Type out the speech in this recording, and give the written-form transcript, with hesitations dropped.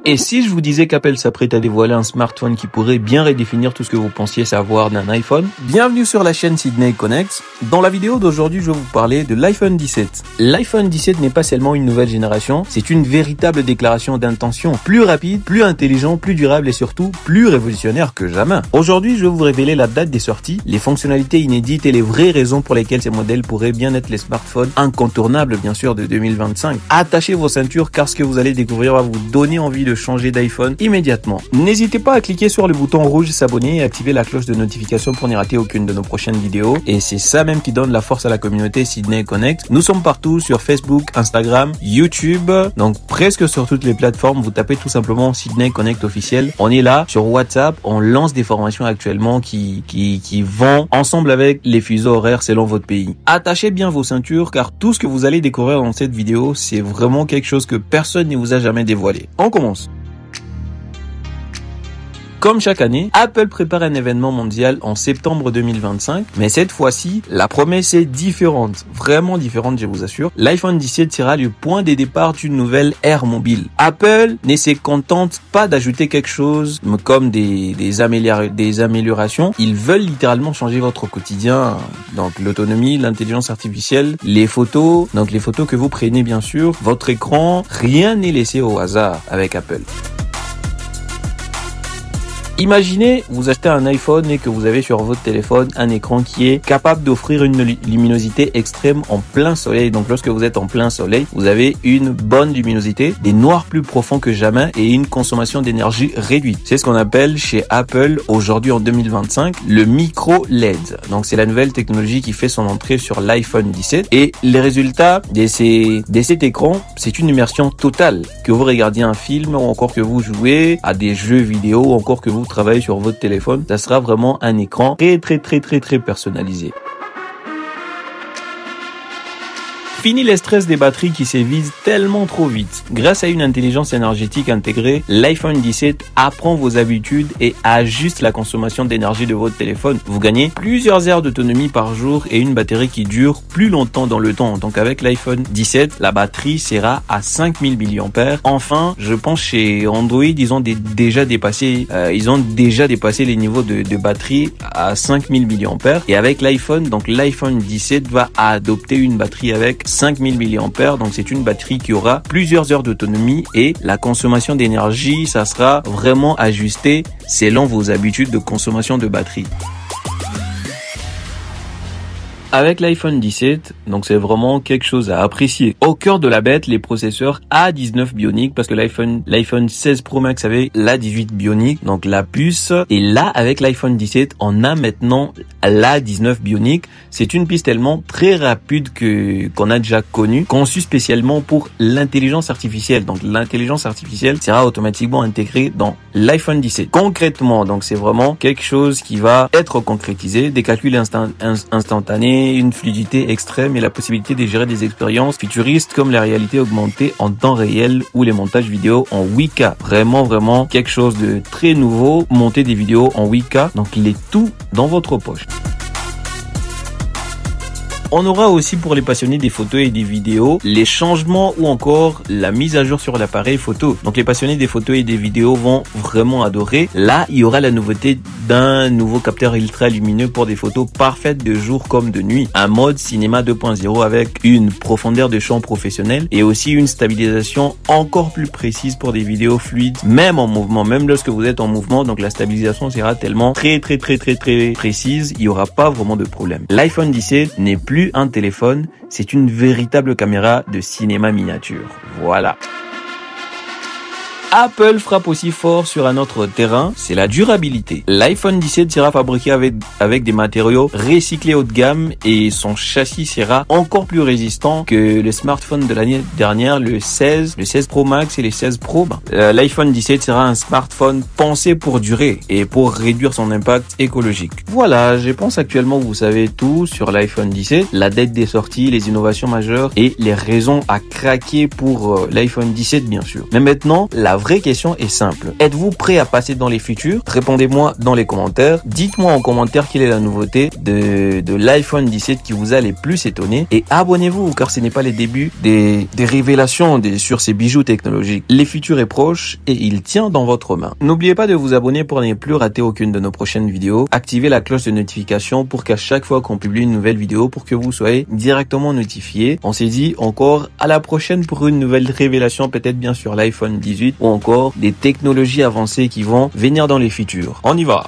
Et si je vous disais qu'Apple s'apprête à dévoiler un smartphone qui pourrait bien redéfinir tout ce que vous pensiez savoir d'un iPhone? Bienvenue sur la chaîne Sydney Connect. Dans la vidéo d'aujourd'hui, je vais vous parler de l'iPhone 17. L'iPhone 17 n'est pas seulement une nouvelle génération, c'est une véritable déclaration d'intention. Plus rapide, plus intelligent, plus durable et surtout plus révolutionnaire que jamais. Aujourd'hui, je vais vous révéler la date des sorties, les fonctionnalités inédites et les vraies raisons pour lesquelles ces modèles pourraient bien être les smartphones incontournables, bien sûr, de 2025. Attachez vos ceintures car ce que vous allez découvrir va vous donner envie de changer d'iPhone immédiatement. N'hésitez pas à cliquer sur le bouton rouge s'abonner et activer la cloche de notification pour n'y rater aucune de nos prochaines vidéos. Et c'est ça même qui donne la force à la communauté Sydney Connect. Nous sommes partout sur Facebook, Instagram, YouTube, donc presque sur toutes les plateformes. Vous tapez tout simplement Sydney Connect officiel. On est là sur WhatsApp. On lance des formations actuellement qui vont ensemble avec les fuseaux horaires selon votre pays. Attachez bien vos ceintures car tout ce que vous allez découvrir dans cette vidéo, c'est vraiment quelque chose que personne ne vous a jamais dévoilé. On commence. Comme chaque année, Apple prépare un événement mondial en septembre 2025, mais cette fois-ci, la promesse est différente, vraiment différente, je vous assure. L'iPhone 17 sera le point de départ d'une nouvelle ère mobile. Apple ne se contente pas d'ajouter quelque chose comme des améliorations. Ils veulent littéralement changer votre quotidien, donc l'autonomie, l'intelligence artificielle, les photos, donc les photos que vous prenez bien sûr, votre écran, rien n'est laissé au hasard avec Apple. Imaginez, vous achetez un iPhone et que vous avez sur votre téléphone un écran qui est capable d'offrir une luminosité extrême en plein soleil. Donc lorsque vous êtes en plein soleil, vous avez une bonne luminosité, des noirs plus profonds que jamais et une consommation d'énergie réduite. C'est ce qu'on appelle chez Apple aujourd'hui en 2025 le micro LED. Donc c'est la nouvelle technologie qui fait son entrée sur l'iPhone 17 et les résultats de cet écran, c'est une immersion totale. Que vous regardiez un film ou encore que vous jouez à des jeux vidéo ou encore que vous travaillez sur votre téléphone, ça sera vraiment un écran très personnalisé. Fini les stress des batteries qui s'évisent tellement trop vite. Grâce à une intelligence énergétique intégrée, l'iPhone 17 apprend vos habitudes et ajuste la consommation d'énergie de votre téléphone. Vous gagnez plusieurs heures d'autonomie par jour et une batterie qui dure plus longtemps dans le temps. Donc avec l'iPhone 17, la batterie sera à 5000 mAh. Enfin, je pense chez Android, ils ont déjà dépassé les niveaux de batterie à 5000 mAh. Et avec l'iPhone, donc l'iPhone 17 va adopter une batterie avec 5000 mAh, donc c'est une batterie qui aura plusieurs heures d'autonomie et la consommation d'énergie, ça sera vraiment ajusté selon vos habitudes de consommation de batterie. Avec l'iPhone 17, donc c'est vraiment quelque chose à apprécier. Au cœur de la bête, les processeurs A19 Bionic, parce que l'iPhone 16 Pro Max avait l'A18 Bionic, donc la puce. Et là, avec l'iPhone 17, on a maintenant l'A19 Bionic. C'est une puce tellement très rapide qu'on a déjà connue, conçue spécialement pour l'intelligence artificielle. Donc l'intelligence artificielle sera automatiquement intégrée dans l'iPhone 17. Concrètement, donc c'est vraiment quelque chose qui va être concrétisé, des calculs instantanés, une fluidité extrême et la possibilité de gérer des expériences futuristes comme la réalité augmentée en temps réel ou les montages vidéo en 8K. Vraiment quelque chose de très nouveau, monter des vidéos en 8K, donc il est tout dans votre poche. On aura aussi pour les passionnés des photos et des vidéos, les changements ou encore la mise à jour sur l'appareil photo. Donc les passionnés des photos et des vidéos vont vraiment adorer. Là, il y aura la nouveauté d'un nouveau capteur ultra lumineux pour des photos parfaites de jour comme de nuit. Un mode cinéma 2.0 avec une profondeur de champ professionnelle et aussi une stabilisation encore plus précise pour des vidéos fluides, même en mouvement, même lorsque vous êtes en mouvement. Donc la stabilisation sera tellement très précise, il n'y aura pas vraiment de problème. L'iPhone 17 n'est plus un téléphone, c'est une véritable caméra de cinéma miniature. Voilà. Apple frappe aussi fort sur un autre terrain, c'est la durabilité. L'iPhone 17 sera fabriqué avec des matériaux recyclés haut de gamme et son châssis sera encore plus résistant que le smartphone de l'année dernière, le 16 Pro Max et les 16 Pro. L'iPhone 17 sera un smartphone pensé pour durer et pour réduire son impact écologique. Voilà, je pense actuellement vous savez tout sur l'iPhone 17, la date des sorties, les innovations majeures et les raisons à craquer pour l'iPhone 17 bien sûr. Mais maintenant, la vraie question est simple. Êtes-vous prêt à passer dans les futurs? Répondez-moi dans les commentaires. Dites-moi en commentaire quelle est la nouveauté de l'iPhone 17 qui vous a les plus étonné. Et abonnez-vous car ce n'est pas les débuts des révélations sur ces bijoux technologiques. Les futurs est proche et il tient dans votre main. N'oubliez pas de vous abonner pour ne plus rater aucune de nos prochaines vidéos. Activez la cloche de notification pour qu'à chaque fois qu'on publie une nouvelle vidéo, pour que vous soyez directement notifié. On s'est dit encore à la prochaine pour une nouvelle révélation, peut-être bien sur l'iPhone 18 ou encore des technologies avancées qui vont venir dans les futurs. On y va!